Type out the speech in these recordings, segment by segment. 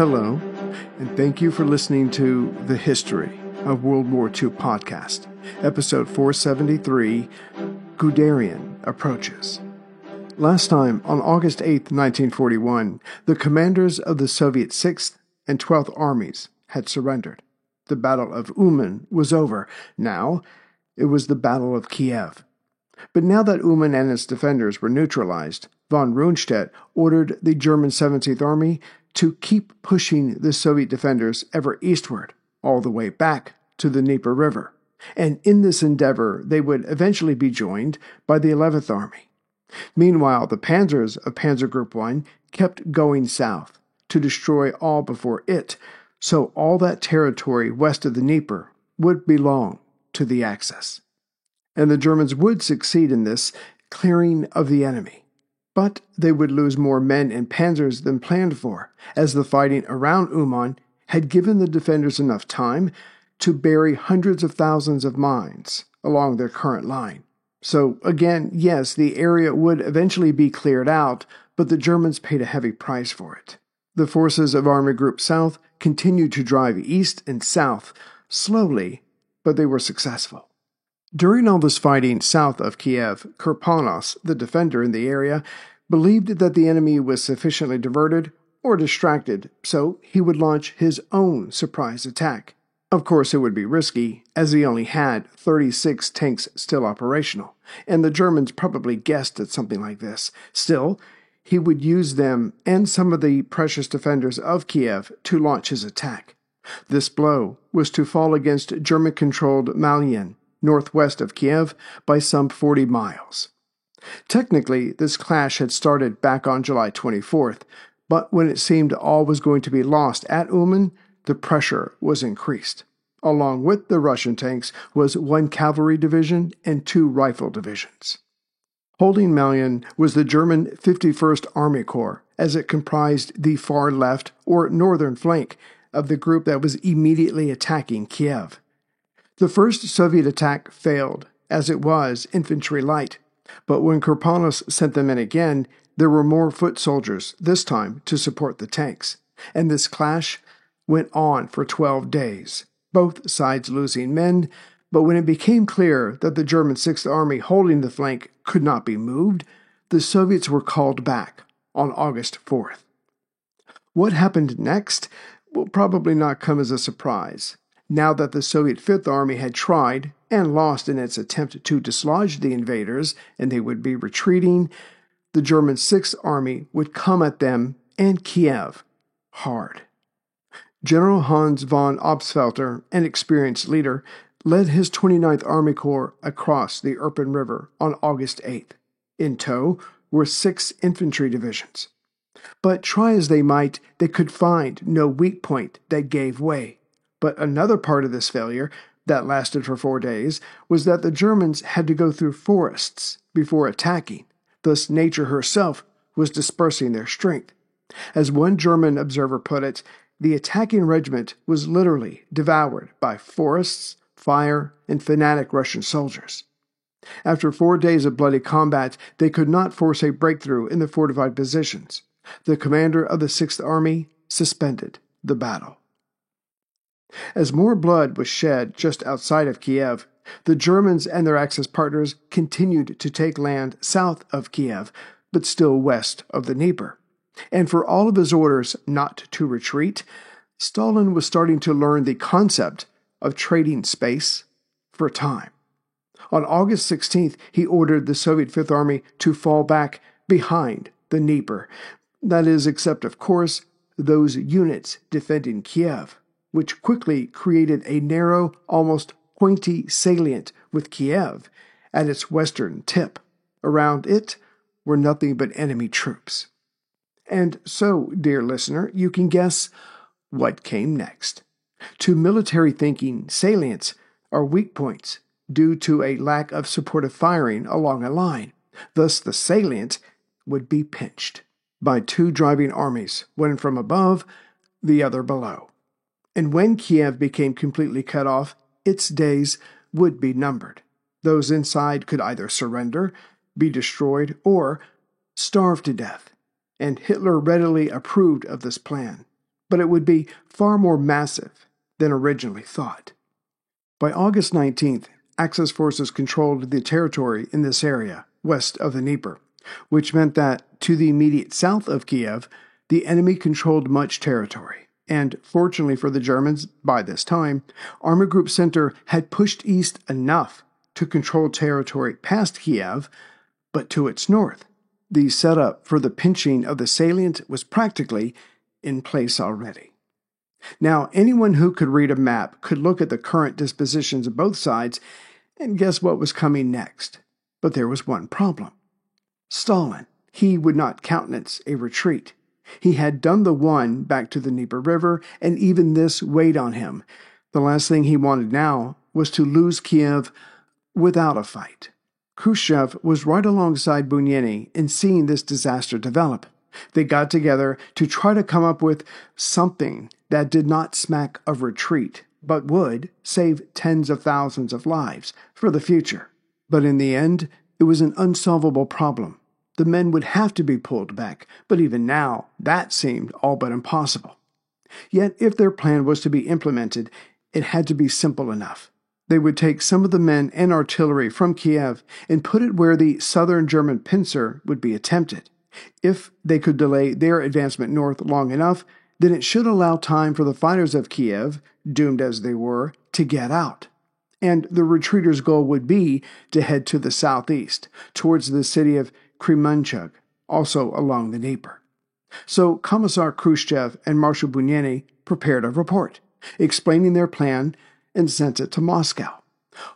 Hello, and thank you for listening to The History of World War II podcast, episode 473, Guderian Approaches. Last time, on August 8, 1941, the commanders of the Soviet 6th and 12th Armies had surrendered. The Battle of Uman was over. Now, it was the Battle of Kiev. But now that Uman and its defenders were neutralized, von Rundstedt ordered the German 17th Army to keep pushing the Soviet defenders ever eastward, all the way back to the Dnieper River. And in this endeavor, they would eventually be joined by the 11th Army. Meanwhile, the panzers of Panzer Group 1 kept going south to destroy all before it, so all that territory west of the Dnieper would belong to the Axis. And the Germans would succeed in this clearing of the enemy. But they would lose more men and panzers than planned for, as the fighting around Uman had given the defenders enough time to bury hundreds of thousands of mines along their current line. So again, yes, the area would eventually be cleared out, but the Germans paid a heavy price for it. The forces of Army Group South continued to drive east and south, slowly, but they were successful. During all this fighting south of Kiev, Kirponos, the defender in the area, believed that the enemy was sufficiently diverted or distracted, so he would launch his own surprise attack. Of course, it would be risky, as he only had 36 tanks still operational, and the Germans probably guessed at something like this. Still, he would use them and some of the precious defenders of Kiev to launch his attack. This blow was to fall against German-controlled Malyn, northwest of Kiev, by some 40 miles. Technically, this clash had started back on July 24th, but when it seemed all was going to be lost at Uman, the pressure was increased. Along with the Russian tanks was one cavalry division and 2 rifle divisions. Holding Malyn was the German 51st Army Corps, as it comprised the far left or northern flank of the group that was immediately attacking Kiev. The first Soviet attack failed, as it was infantry light, but when Kirponos sent them in again, there were more foot soldiers, this time to support the tanks, and this clash went on for 12 days, both sides losing men, but when it became clear that the German 6th Army holding the flank could not be moved, the Soviets were called back on August 4th. What happened next will probably not come as a surprise. Now that the Soviet 5th Army had tried and lost in its attempt to dislodge the invaders and they would be retreating, the German 6th Army would come at them and Kiev hard. General Hans von Obstfelter, an experienced leader, led his 29th Army Corps across the Irpin River on August 8th. In tow were 6 infantry divisions. But try as they might, they could find no weak point that gave way. But another part of this failure, that lasted for 4 days, was that the Germans had to go through forests before attacking. Thus nature herself was dispersing their strength. As one German observer put it, the attacking regiment was literally devoured by forests, fire, and fanatic Russian soldiers. After 4 days of bloody combat, they could not force a breakthrough in the fortified positions. The commander of the 6th Army suspended the battle. As more blood was shed just outside of Kiev, the Germans and their Axis partners continued to take land south of Kiev, but still west of the Dnieper. And for all of his orders not to retreat, Stalin was starting to learn the concept of trading space for time. On August 16th, he ordered the Soviet 5th Army to fall back behind the Dnieper. That is, except, of course, those units defending Kiev, which quickly created a narrow, almost pointy salient with Kiev at its western tip. Around it were nothing but enemy troops. And so, dear listener, you can guess what came next. To military thinking, salients are weak points due to a lack of supportive firing along a line. Thus, the salient would be pinched by 2 driving armies, one from above, the other below. And when Kiev became completely cut off, its days would be numbered. Those inside could either surrender, be destroyed, or starve to death. And Hitler readily approved of this plan. but it would be far more massive than originally thought. By August 19th, Axis forces controlled the territory in this area, west of the Dnieper, which meant that to the immediate south of Kiev, the enemy controlled much territory. And fortunately for the Germans, by this time, Army Group Center had pushed east enough to control territory past Kiev, but to its north. The setup for the pinching of the salient was practically in place already. Now, anyone who could read a map could look at the current dispositions of both sides and guess what was coming next. But there was one problem. Stalin. He would not countenance a retreat. He had done the one back to the Dnieper River, and even this weighed on him. The last thing he wanted now was to lose Kiev without a fight. Khrushchev was right alongside Bunyany in seeing this disaster develop. They got together to try to come up with something that did not smack of retreat, but would save tens of thousands of lives for the future. But in the end, it was an unsolvable problem. The men would have to be pulled back, but even now, that seemed all but impossible. Yet, if their plan was to be implemented, it had to be simple enough. They would take some of the men and artillery from Kiev and put it where the southern German pincer would be attempted. If they could delay their advancement north long enough, then it should allow time for the fighters of Kiev, doomed as they were, to get out. And the retreaters' goal would be to head to the southeast, towards the city of Kremenchug, also along the Dnieper. So Commissar Khrushchev and Marshal Bunyany prepared a report, explaining their plan and sent it to Moscow.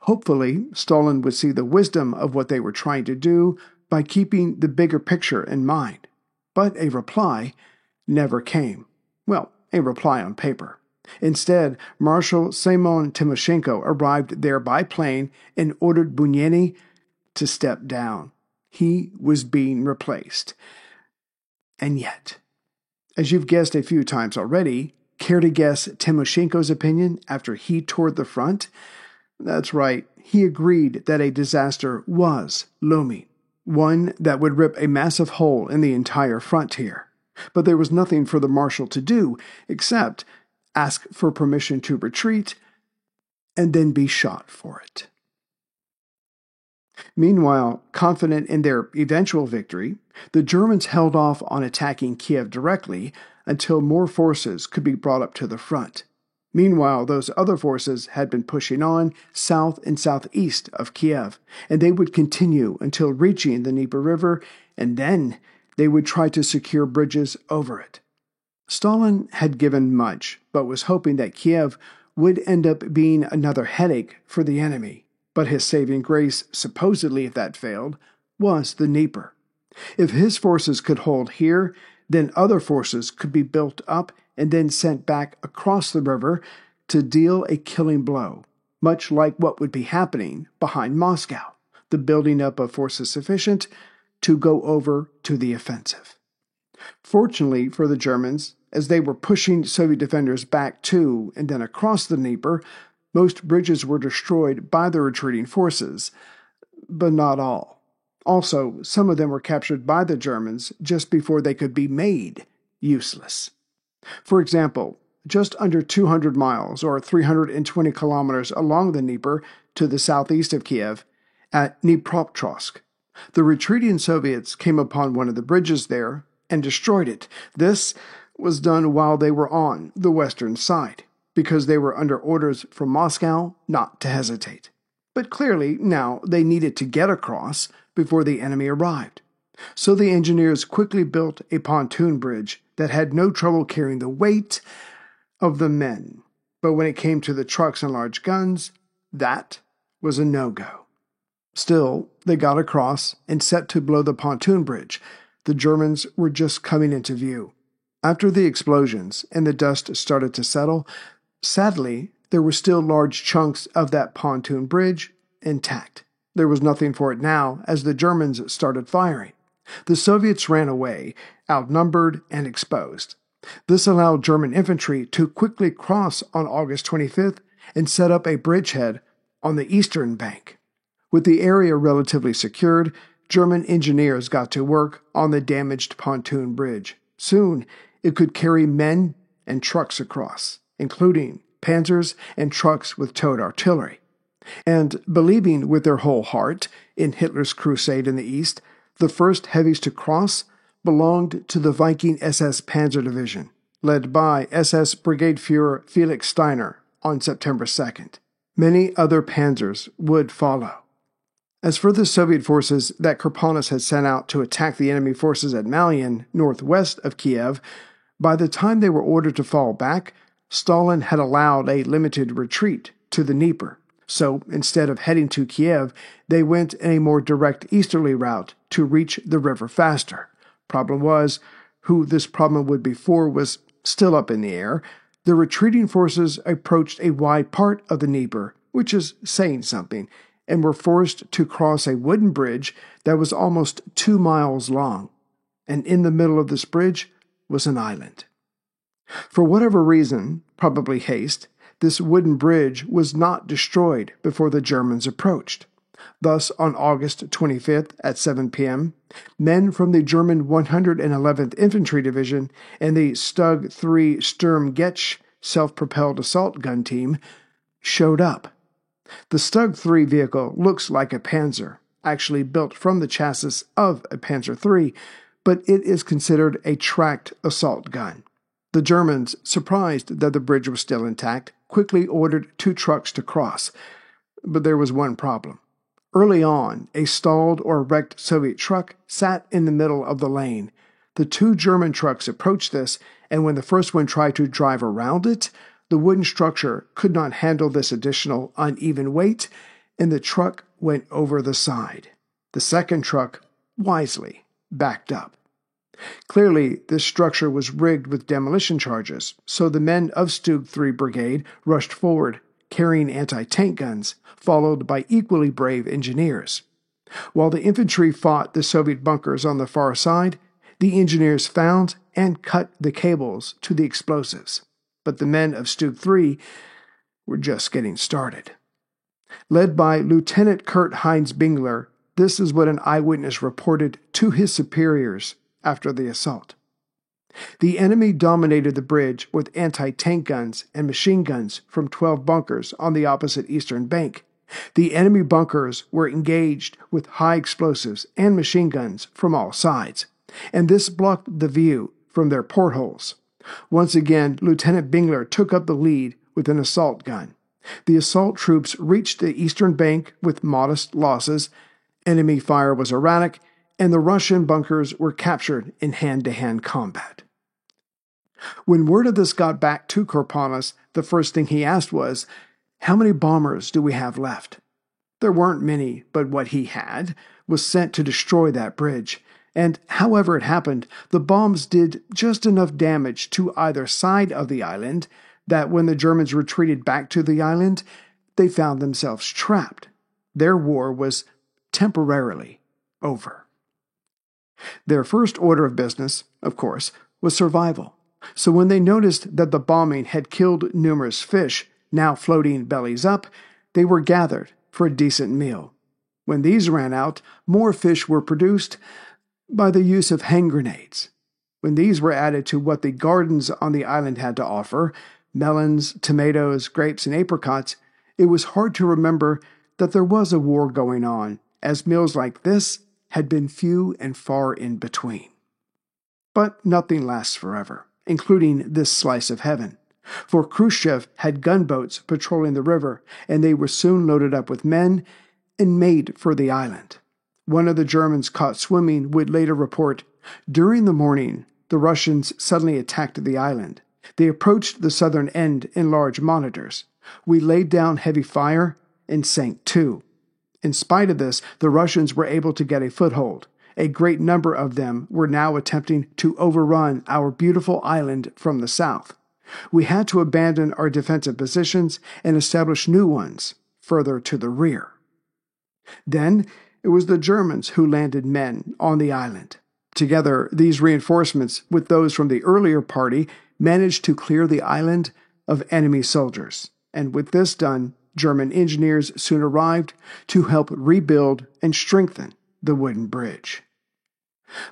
Hopefully, Stalin would see the wisdom of what they were trying to do by keeping the bigger picture in mind. But a reply never came. Well, a reply on paper. Instead, Marshal Semyon Timoshenko arrived there by plane and ordered Bunyany to step down. He was being replaced. And yet, as you've guessed a few times already, care to guess Timoshenko's opinion after he toured the front? That's right, he agreed that a disaster was looming, one that would rip a massive hole in the entire frontier. But there was nothing for the marshal to do except ask for permission to retreat and then be shot for it. Meanwhile, confident in their eventual victory, the Germans held off on attacking Kiev directly until more forces could be brought up to the front. Meanwhile, those other forces had been pushing on south and southeast of Kiev, and they would continue until reaching the Dnieper River, and then they would try to secure bridges over it. Stalin had given much, but was hoping that Kiev would end up being another headache for the enemy. But his saving grace, supposedly if that failed, was the Dnieper. If his forces could hold here, then other forces could be built up and then sent back across the river to deal a killing blow, much like what would be happening behind Moscow, the building up of forces sufficient to go over to the offensive. Fortunately for the Germans, as they were pushing Soviet defenders back to and then across the Dnieper, most bridges were destroyed by the retreating forces, but not all. Also, some of them were captured by the Germans just before they could be made useless. For example, just under 200 miles or 320 kilometers along the Dnieper to the southeast of Kiev, at Dnipropetrovsk, the retreating Soviets came upon one of the bridges there and destroyed it. This was done while they were on the western side, because they were under orders from Moscow not to hesitate. But clearly, now they needed to get across before the enemy arrived. So the engineers quickly built a pontoon bridge that had no trouble carrying the weight of the men. But when it came to the trucks and large guns, that was a no-go. Still, they got across and set to blow the pontoon bridge. The Germans were just coming into view. After the explosions and the dust started to settle, sadly, there were still large chunks of that pontoon bridge intact. There was nothing for it now as the Germans started firing. The Soviets ran away, outnumbered and exposed. This allowed German infantry to quickly cross on August 25th and set up a bridgehead on the eastern bank. With the area relatively secured, German engineers got to work on the damaged pontoon bridge. Soon, it could carry men and trucks across, including panzers and trucks with towed artillery. And believing with their whole heart in Hitler's crusade in the East, the first heavies to cross belonged to the Viking SS Panzer Division, led by SS Brigade Führer Felix Steiner on September 2nd. Many other panzers would follow. As for the Soviet forces that Kirponos had sent out to attack the enemy forces at Malyn, northwest of Kiev, by the time they were ordered to fall back, Stalin had allowed a limited retreat to the Dnieper. So instead of heading to Kiev, they went in a more direct easterly route to reach the river faster. Problem was, who this problem would be for was still up in the air. The retreating forces approached a wide part of the Dnieper, which is saying something, and were forced to cross a wooden bridge that was almost 2 miles long. And in the middle of this bridge was an island. For whatever reason, probably haste, this wooden bridge was not destroyed before the Germans approached. Thus, on August 25th at 7 p.m., men from the German 111th Infantry Division and the Stug 3 Sturmgetsch self-propelled assault gun team showed up. The Stug 3 vehicle looks like a Panzer, actually built from the chassis of a Panzer III, but it is considered a tracked assault gun. The Germans, surprised that the bridge was still intact, quickly ordered 2 trucks to cross. But there was one problem. Early on, a stalled or wrecked Soviet truck sat in the middle of the lane. The 2 German trucks approached this, and when the first one tried to drive around it, the wooden structure could not handle this additional uneven weight, and the truck went over the side. The second truck, wisely, backed up. Clearly, this structure was rigged with demolition charges, so the men of Stug 3 Brigade rushed forward, carrying anti-tank guns, followed by equally brave engineers. While the infantry fought the Soviet bunkers on the far side, the engineers found and cut the cables to the explosives. But the men of Stug 3 were just getting started. Led by Lieutenant Kurt Heinz Bingler, this is what an eyewitness reported to his superiors after the assault. The enemy dominated the bridge with anti-tank guns and machine guns from 12 bunkers on the opposite eastern bank. The enemy bunkers were engaged with high explosives and machine guns from all sides, and this blocked the view from their portholes. Once again, Lieutenant Bingler took up the lead with an assault gun. The assault troops reached the eastern bank with modest losses. Enemy fire was erratic, and the Russian bunkers were captured in hand-to-hand combat. When word of this got back to Kirponos, the first thing he asked was, "How many bombers do we have left?" There weren't many, but what he had was sent to destroy that bridge. And however it happened, the bombs did just enough damage to either side of the island that when the Germans retreated back to the island, they found themselves trapped. Their war was temporarily over. Their first order of business, of course, was survival. So when they noticed that the bombing had killed numerous fish, now floating bellies up, they were gathered for a decent meal. When these ran out, more fish were produced by the use of hand grenades. When these were added to what the gardens on the island had to offer, melons, tomatoes, grapes, and apricots, it was hard to remember that there was a war going on, as meals like this had been few and far in between. But nothing lasts forever, including this slice of heaven. For Khrushchev had gunboats patrolling the river, and they were soon loaded up with men and made for the island. One of the Germans caught swimming would later report, "During the morning, the Russians suddenly attacked the island. They approached the southern end in large monitors. We laid down heavy fire and sank too. In spite of this, the Russians were able to get a foothold. A great number of them were now attempting to overrun our beautiful island from the south. We had to abandon our defensive positions and establish new ones further to the rear." Then it was the Germans who landed men on the island. Together, these reinforcements, with those from the earlier party, managed to clear the island of enemy soldiers. And with this done, German engineers soon arrived to help rebuild and strengthen the wooden bridge.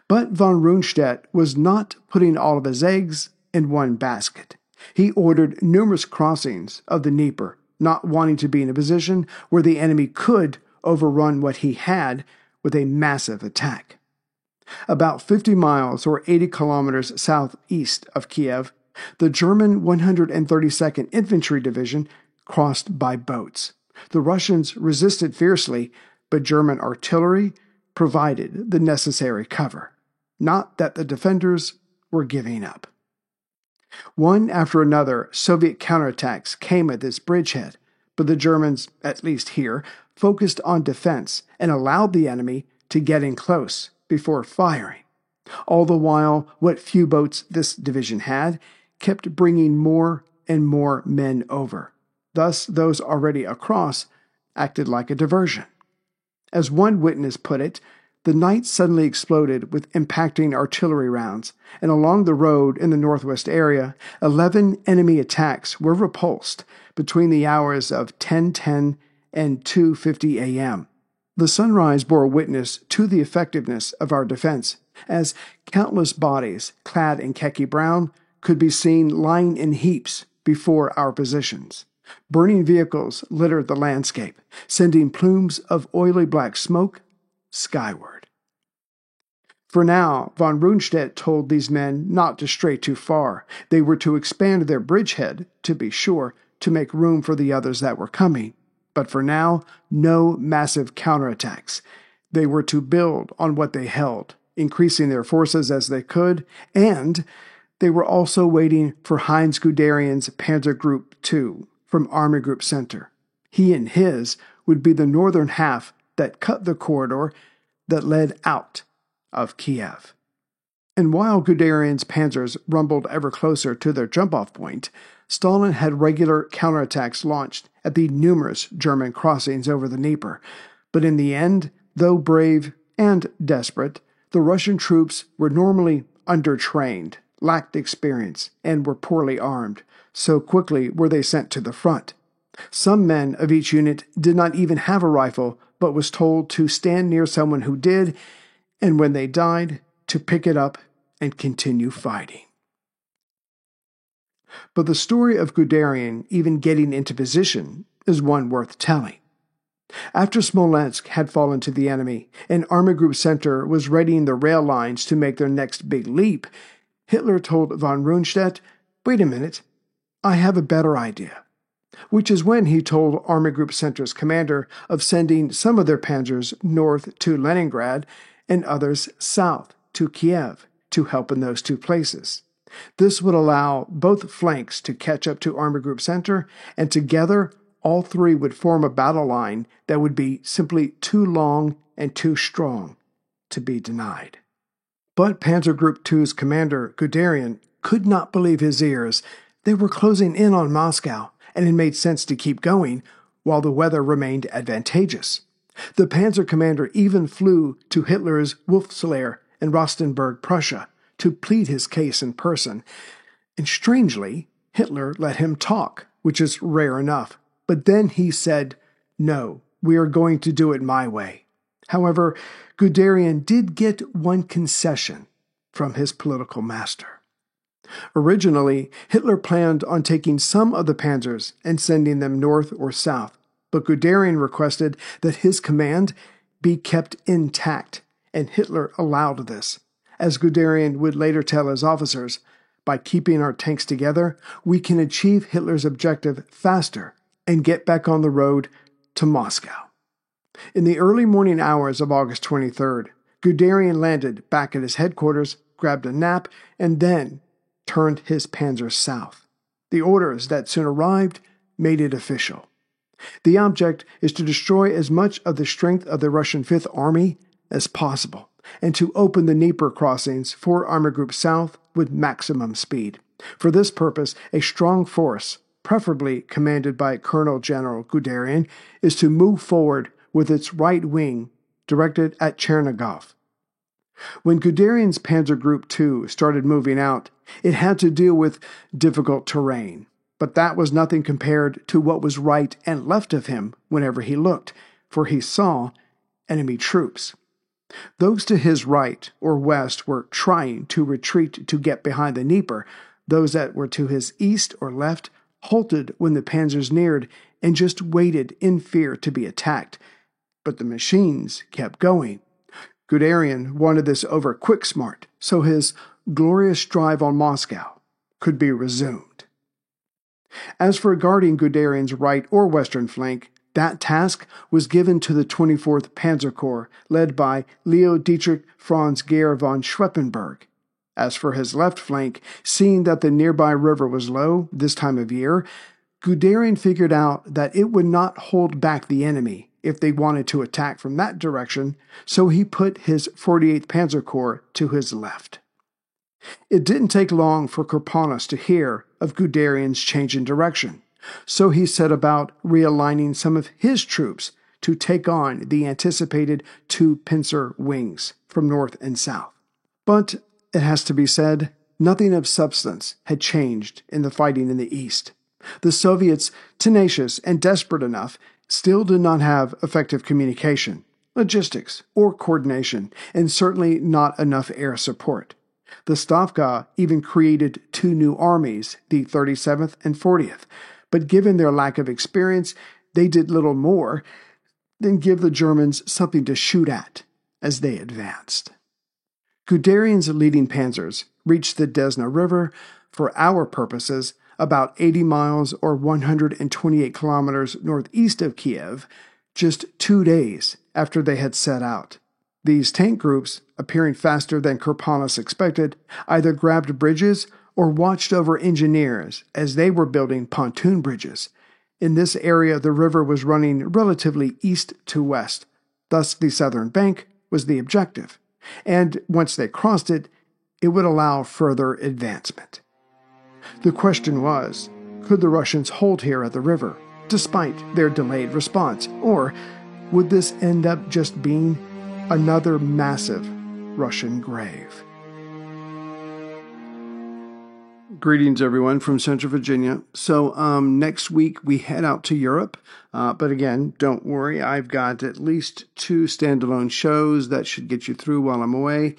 But von Rundstedt was not putting all of his eggs in one basket. He ordered numerous crossings of the Dnieper, not wanting to be in a position where the enemy could overrun what he had with a massive attack. About 50 miles or 80 kilometers southeast of Kiev, the German 132nd Infantry Division crossed by boats. The Russians resisted fiercely, but German artillery provided the necessary cover. Not that the defenders were giving up. One after another, Soviet counterattacks came at this bridgehead, but the Germans, at least here, focused on defense and allowed the enemy to get in close before firing. All the while, what few boats this division had kept bringing more and more men over. Thus, those already across acted like a diversion. As one witness put it, the night suddenly exploded with impacting artillery rounds, and along the road in the northwest area, 11 enemy attacks were repulsed between the hours of 10:10 and 2:50 a.m. The sunrise bore witness to the effectiveness of our defense, as countless bodies, clad in khaki brown, could be seen lying in heaps before our positions. Burning vehicles littered the landscape, sending plumes of oily black smoke skyward. For now, von Rundstedt told these men not to stray too far. They were to expand their bridgehead, to be sure, to make room for the others that were coming. But for now, no massive counterattacks. They were to build on what they held, increasing their forces as they could, and they were also waiting for Heinz Guderian's Panzer Group II from Army Group Center. He and his would be the northern half that cut the corridor that led out of Kiev. And while Guderian's panzers rumbled ever closer to their jump-off point, Stalin had regular counterattacks launched at the numerous German crossings over the Dnieper. But in the end, though brave and desperate, the Russian troops were normally undertrained, lacked experience, and were poorly armed. So quickly were they sent to the front. Some men of each unit did not even have a rifle, but was told to stand near someone who did, and when they died, to pick it up and continue fighting. But the story of Guderian even getting into position is one worth telling. After Smolensk had fallen to the enemy, and Army Group Center was readying the rail lines to make their next big leap, Hitler told von Rundstedt, "Wait a minute, I have a better idea," which is when he told Army Group Center's commander of sending some of their panzers north to Leningrad and others south to Kiev to help in those two places. This would allow both flanks to catch up to Army Group Center, and together all three would form a battle line that would be simply too long and too strong to be denied. But Panzer Group II's commander, Guderian, could not believe his ears. They were closing in on Moscow, and it made sense to keep going while the weather remained advantageous. The panzer commander even flew to Hitler's Wolfslair in Rostenburg, Prussia, to plead his case in person. And strangely, Hitler let him talk, which is rare enough. But then he said, "No, we are going to do it my way." However, Guderian did get one concession from his political master. Originally, Hitler planned on taking some of the panzers and sending them north or south, but Guderian requested that his command be kept intact, and Hitler allowed this. As Guderian would later tell his officers, "By keeping our tanks together, we can achieve Hitler's objective faster and get back on the road to Moscow." In the early morning hours of August 23rd, Guderian landed back at his headquarters, grabbed a nap, and then turned his panzers south. The orders that soon arrived made it official. The object is to destroy as much of the strength of the Russian Fifth Army as possible, and to open the Dnieper crossings for Army Group South with maximum speed. For this purpose, a strong force, preferably commanded by Colonel General Guderian, is to move forward with its right wing directed at Chernigov. When Guderian's Panzer Group II started moving out, it had to deal with difficult terrain, but that was nothing compared to what was right and left of him whenever he looked, for he saw enemy troops. Those to his right or west were trying to retreat to get behind the Dnieper, Those that were to his east or left halted when the panzers neared and just waited in fear to be attacked. But the machines kept going. Guderian wanted this over Quicksmart, so his glorious drive on Moscow could be resumed. As for guarding Guderian's right or western flank, that task was given to the 24th Panzer Corps, led by Leo Dietrich Franz Gehr von Schweppenberg. As for his left flank, seeing that the nearby river was low this time of year, Guderian figured out that it would not hold back the enemy if they wanted to attack from that direction, so he put his 48th Panzer Corps to his left. It didn't take long for Kirponos to hear of Guderian's change in direction, so he set about realigning some of his troops to take on the anticipated two pincer wings from north and south. But it has to be said, nothing of substance had changed in the fighting in the east. The Soviets, tenacious and desperate enough, still did not have effective communication, logistics, or coordination, and certainly not enough air support. The Stavka even created two new armies, the 37th and 40th, but given their lack of experience, they did little more than give the Germans something to shoot at as they advanced. Guderian's leading panzers reached the Desna River, for our purposes, about 80 miles or 128 kilometers northeast of Kiev, just 2 days after they had set out. These tank groups, appearing faster than Kirponos expected, either grabbed bridges or watched over engineers as they were building pontoon bridges. In this area, the river was running relatively east to west, thus the southern bank was the objective, and once they crossed it, it would allow further advancement. The question was, could the Russians hold here at the river, despite their delayed response, or would this end up just being another massive Russian grave? Greetings, everyone, from Central Virginia. So next week we head out to Europe. But again, don't worry. I've got at least 2 standalone shows that should get you through while I'm away.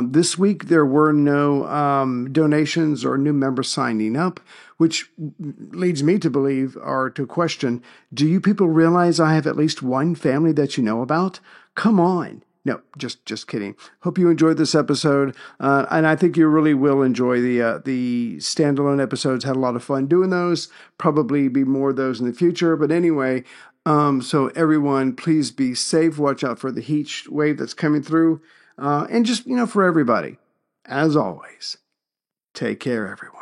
This week there were no donations or new members signing up, which leads me to believe or to question, do you people realize I have at least one family that you know about? Come on. No, just kidding. Hope you enjoyed this episode, and I think you really will enjoy the standalone episodes. Had a lot of fun doing those. Probably be more of those in the future. But anyway, so everyone, please be safe. Watch out for the heat wave that's coming through, and just for everybody, as always, take care, everyone.